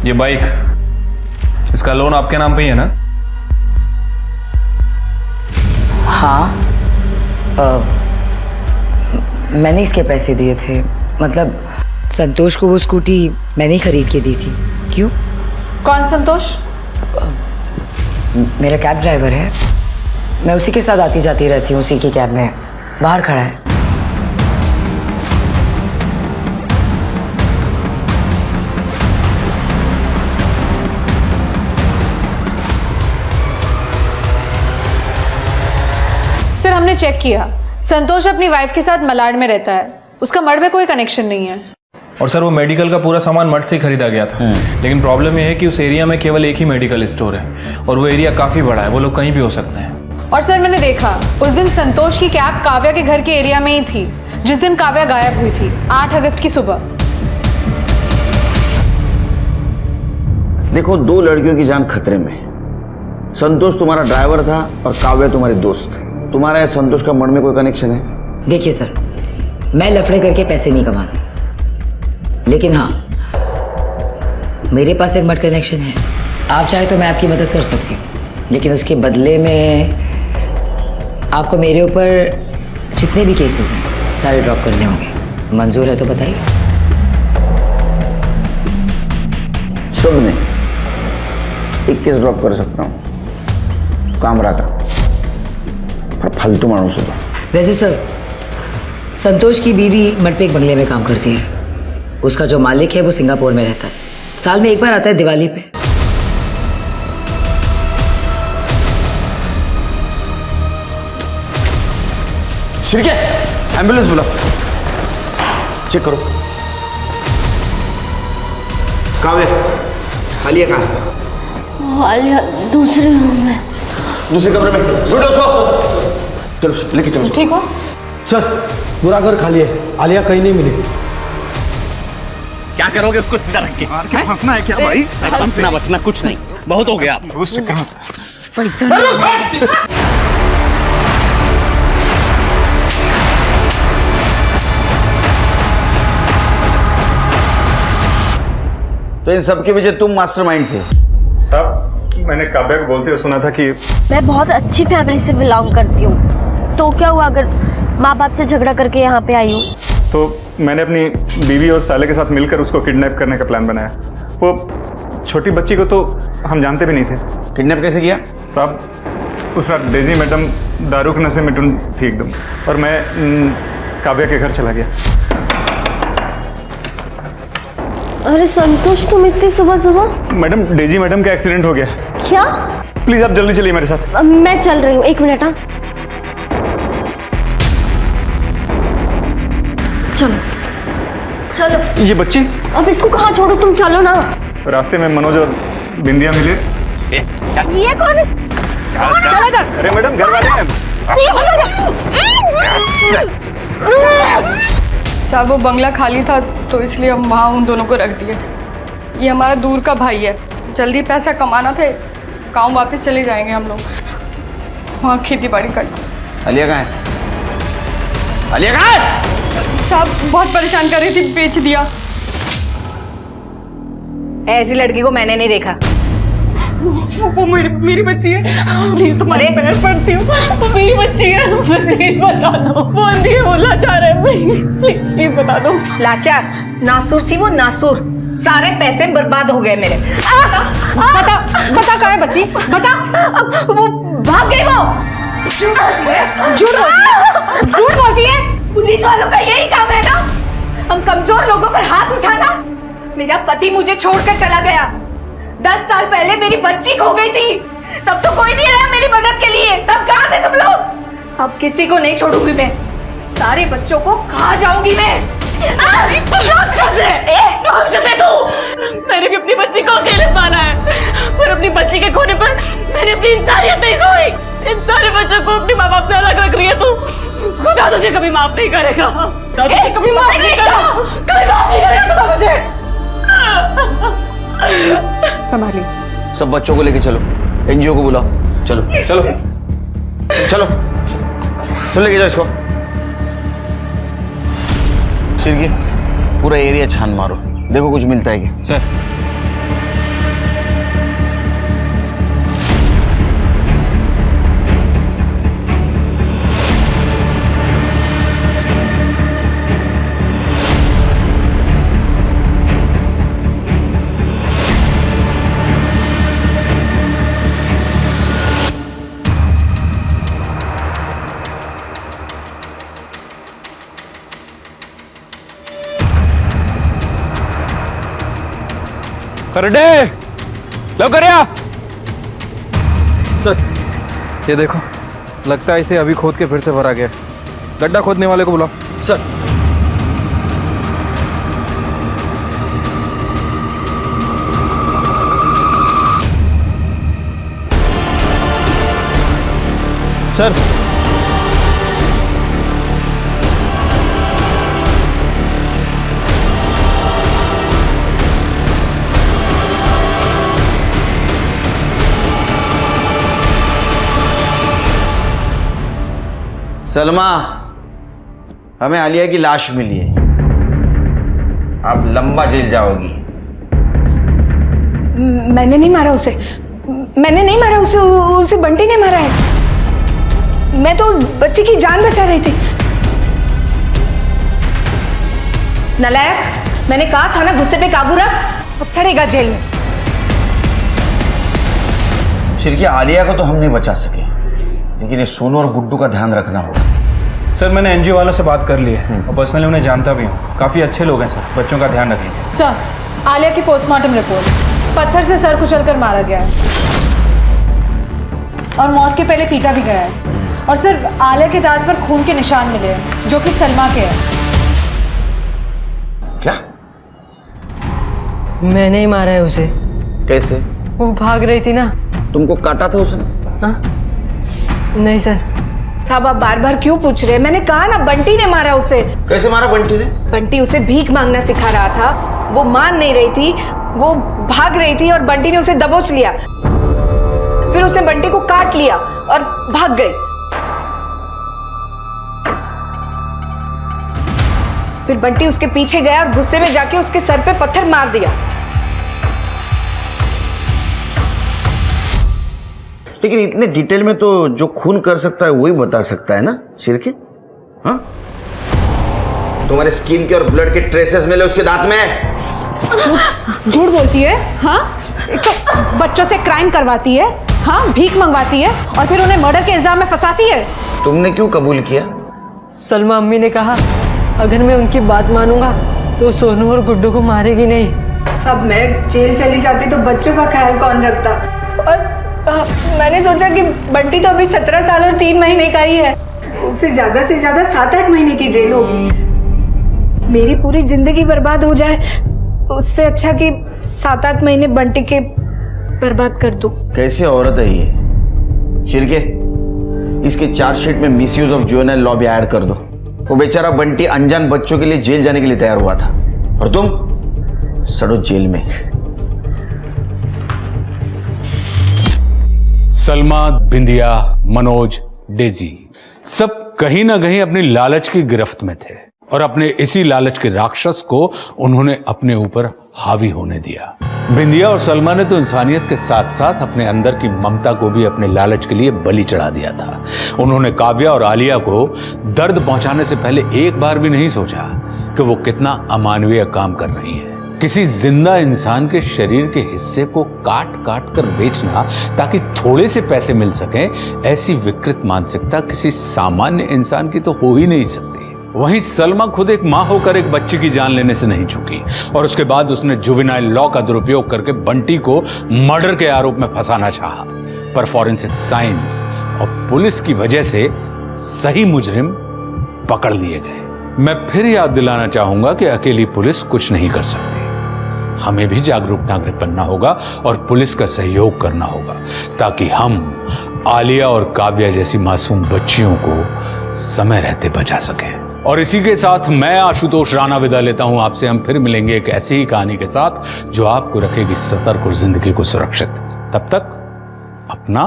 ये बाइक, इसका लोन आपके नाम पे ही है ना? हाँ, मैंने इसके पैसे दिए थे। मतलब संतोष को वो स्कूटी मैंने ही खरीद के दी थी। क्यों? कौन संतोष? मेरा कैब ड्राइवर है, मैं उसी के साथ आती जाती रहती हूँ, उसी की कैब में बाहर खड़ा है। सर हमने चेक किया, संतोष अपनी वाइफ के साथ मलाड में रहता है, उसका मर्ड में कोई कनेक्शन नहीं है। और सर वो मेडिकल का पूरा सामान मठ से ही खरीदा गया था। लेकिन प्रॉब्लम यह है कि उस एरिया में केवल एक ही मेडिकल स्टोर है और वो एरिया काफ़ी बड़ा है, वो लोग कहीं भी हो सकते हैं। और सर मैंने देखा उस दिन संतोष की कैब काव्या के घर के एरिया में ही थी जिस दिन काव्या गायब हुई थी, 8 अगस्त की सुबह। देखो, 2 लड़कियों की जान खतरे में है। संतोष तुम्हारा ड्राइवर था और काव्या तुम्हारी दोस्त। तुम्हारा या संतोष का मर्ड में कोई कनेक्शन है? देखिए सर, मैं लफड़े करके पैसे नहीं कमाती, लेकिन हाँ मेरे पास एक मर्ड कनेक्शन है। आप चाहे तो मैं आपकी मदद कर सकती हूँ, लेकिन उसके बदले में आपको मेरे ऊपर जितने भी केसेस हैं सारे ड्रॉप करने होंगे। मंजूर है तो बताइए। शुभ नहीं, 1 केस ड्रॉप कर सकता हूँ, कामरा का, पर फालतू मानुस होगा। वैसे सर, संतोष की बीवी मठ पे एक बंगले में काम करती है। उसका जो मालिक है वो सिंगापुर में रहता है, साल में एक बार आता है दिवाली पे। शिरके, एम्बुलेंस बुलाओ, चेक करो। काव्या, आलिया कहाँ है? आलिया दूसरे रूम में। दूसरे कमरे में। ढूंढो उसको। चलो लेके चलो। ठीक हो? सर पूरा घर खाली है, आलिया कहीं नहीं मिली। क्या करोगे उसको जिंदा रख के? फंसना है क्या भाई? फंसना बसना कुछ नहीं, बहुत हो गया। उस चक्कर में तो इन सबके पीछे तुम मास्टरमाइंड थे? साहब, मैंने काव्या को बोलते हुए सुना था कि मैं बहुत अच्छी फैमिली से बिलोंग करती हूँ, तो क्या हुआ अगर माँ बाप से झगड़ा करके यहाँ पे आई हूँ? तो मैंने अपनी बीवी और साले के साथ मिलकर उसको किडनैप करने का प्लान बनाया। वो छोटी बच्ची को तो हम जानते भी नहीं थे। किडनैप कैसे किया? साहब, उस रात डेजी मैडम दारू के नशे में टुन थी एकदम, और मैं काव्या के घर चला गया। अरे संतोष, तुम इतनी सुबह सुबह? मैडम, डेजी मैडम का एक्सीडेंट हो गया। क्या? प्लीज आप जल्दी चलिए मेरे साथ। मैं चल रही हूँ, 1 मिनट। हाँ चलो चलो। ये बच्ची? अब इसको कहाँ छोड़ो, तुम चलो ना। रास्ते में मनोज और बिंदिया मिले। ये कौन है? अरे मैडम, घर वाले हैं। साहब वो बंगला खाली था तो इसलिए हम वहाँ उन दोनों को रख दिए। ये हमारा दूर का भाई है, जल्दी पैसा कमाना था, गाँव वापस चले जाएंगे हम लोग, वहाँ खेती बाड़ी करना। आलिया कहाँ है? आलिया कहाँ है? साहब बहुत परेशान कर रही थी, बेच दिया। ऐसी लड़की को मैंने नहीं देखा। वो मेरी बच्ची है, प्लीज तुम्हारे पैर पड़ती हूँ, वो मेरी बच्ची है, प्लीज बता दो। वो अंधी है, वो लाचार है, प्लीज प्लीज बता दो। लाचार नासुर थी वो, नासुर। सारे पैसे बर्बाद हो गए मेरे। बता बता कहाँ है बच्ची, बता। वो भाग गई, वो झूठ बोलती है। पुलिस वालों का यही काम है ना, हम कमजोर लोगों पर हाथ उठाना। मेरा पति मुझे छोड़कर चला गया, 10 साल पहले मेरी बच्ची खो गई थी, तब तो कोई नहीं आया मेरी मदद के लिए। तब कहाँ थे तुम लोग? अब किसी को नहीं छोड़ूंगी मैं, सारे बच्चों को खा जाऊंगी मैं। राक्षस है तू। मैंने भी अपनी बच्ची को अकेले पाला है, पर अपनी बच्ची के खोने पर मैंने अपनी इंसानियत नहीं खोई। इन सारे बच्चों को अपने माँ बाप से अलग रख रही है तू। खुदा तुझे कभी माफ नहीं करेगा, कभी माफ नहीं करेगा, कभी माफ नहीं करेगा खुदा तुझे। संभालिए। सब बच्चों को लेके चलो, एनजीओ को बुलाओ। चलो चलो चलो, तुम लेके जाओ इसको। शिरकी, पूरा एरिया छान मारो, देखो कुछ मिलता है क्या। सर, करडे लो करिया। सर ये देखो, लगता है इसे अभी खोद के फिर से भरा गया। गड्ढा खोदने वाले को बुलाओ। सर सर सलमा, हमें आलिया की लाश मिली है। आप लंबा जेल जाओगी। मैंने नहीं मारा उसे, मैंने नहीं मारा उसे, उसे बंटी ने मारा है। मैं तो उस बच्चे की जान बचा रही थी। नालायक, मैंने कहा था ना गुस्से पे काबू रख, अब सड़ेगा जेल में। शिरकी, आलिया को तो हम नहीं बचा सके, लेकिन ये सोनू और गुड्डू का ध्यान रखना होगा। सर मैंने एनजीओ वालों से बात कर ली है और पर्सनली उन्हें जानता भी हूँ। काफ़ी अच्छे लोग हैं सर, बच्चों का ध्यान रखेंगे। सर, आलिया की पोस्टमार्टम रिपोर्ट, पत्थर से सर कुचलकर मारा गया है और मौत के पहले पीटा भी गया है। और सर, आलिया के दांत पर खून के निशान मिले हैं जो कि सलमा के हैं। क्या? मैंने ही मारा है उसे। कैसे? वो भाग रही थी ना। तुमको काटा था उसने? हाँ? नहीं सर। साहब, आप बार बार क्यों पूछ रहे हैं? मैंने कहा ना बंटी ने मारा उसे। कैसे मारा बंटी ने? बंटी उसे भीख मांगना सिखा रहा था, वो मान नहीं रही थी, वो भाग रही थी और बंटी ने उसे दबोच लिया। फिर उसने बंटी को काट लिया और भाग गई। फिर बंटी उसके पीछे गया और गुस्से में जाके उसके सर पे पत्थर मार दिया। लेकिन इतने डिटेल में तो जो खून कर सकता है वही बता सकता है ना शिरके? हाँ? तुम्हारे स्किन के और ब्लड के ट्रेसेस मिले उसके दांत में। झूठ बोलती है। हाँ, एक तो बच्चों से क्राइम करवाती है, हाँ, भीख मंगवाती है और फिर उन्हें मर्डर के इल्जाम में फंसाती है। तुमने क्यों कबूल किया? सलमा अम्मी ने कहा अगर मैं उनकी बात मानूंगा तो सोनू और गुड्डू को मारेगी नहीं। सब मैं जेल चली जाती तो बच्चों का ख्याल कौन रखता? और मैंने सोचा कि बंटी तो अभी 17 साल और 3 महीने का ही है, उसे ज्यादा से ज्यादा 7-8 महीने की जेल होगी। मेरी पूरी जिंदगी बर्बाद हो जाए उससे अच्छा कि 7-8 महीने बंटी के बर्बाद कर दूं। कैसी औरत है ये शिरके? इसके चार्जशीट में मिसयूज ऑफ जुवेनाइल लॉ भी ऐड कर दो। वो बेचारा बंटी अनजान बच्चों के लिए जेल जाने के लिए तैयार हुआ था और तुम सड़ो जेल में। सलमा, बिंदिया, मनोज, डेजी सब कहीं ना कहीं अपनी लालच की गिरफ्त में थे और अपने इसी लालच के राक्षस को उन्होंने अपने ऊपर हावी होने दिया। बिंदिया और सलमा ने तो इंसानियत के साथ साथ अपने अंदर की ममता को भी अपने लालच के लिए बलि चढ़ा दिया था। उन्होंने काव्या और आलिया को दर्द पहुंचाने से पहले एक बार भी नहीं सोचा कि वो कितना अमानवीय काम कर रही है। किसी जिंदा इंसान के शरीर के हिस्से को काट काट कर बेचना ताकि थोड़े से पैसे मिल सकें, ऐसी विकृत मानसिकता किसी सामान्य इंसान की तो हो ही नहीं सकती। वहीं सलमा खुद एक मां होकर एक बच्चे की जान लेने से नहीं चूकी और उसके बाद उसने जुवेनाइल लॉ का दुरुपयोग करके बंटी को मर्डर के आरोप में फंसाना चाहा, पर फॉरेंसिक साइंस और पुलिस की वजह से सही मुजरिम पकड़ लिए गए। मैं फिर याद दिलाना चाहूंगा कि अकेली पुलिस कुछ नहीं कर सकती। हमें भी जागरूक नागरिक बनना होगा और पुलिस का सहयोग करना होगा ताकि हम आलिया और काव्या जैसी मासूम बच्चियों को समय रहते बचा सकें। और इसी के साथ मैं आशुतोष राणा विदा लेता हूं आपसे। हम फिर मिलेंगे एक ऐसी ही कहानी के साथ जो आपको रखेगी सतर्क और जिंदगी को सुरक्षित। तब तक अपना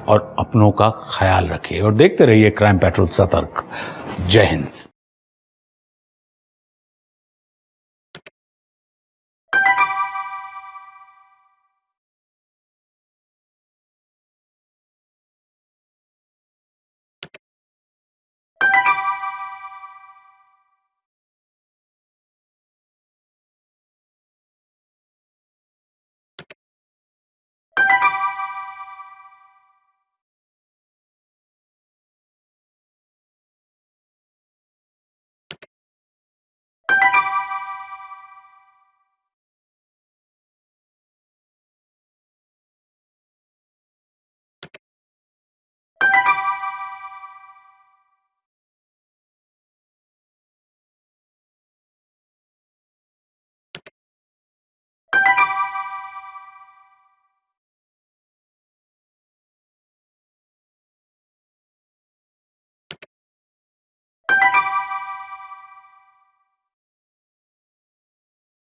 और अपनों का ख्याल रखिए और देखते रहिए क्राइम पेट्रोल सतर्क। जय हिंद।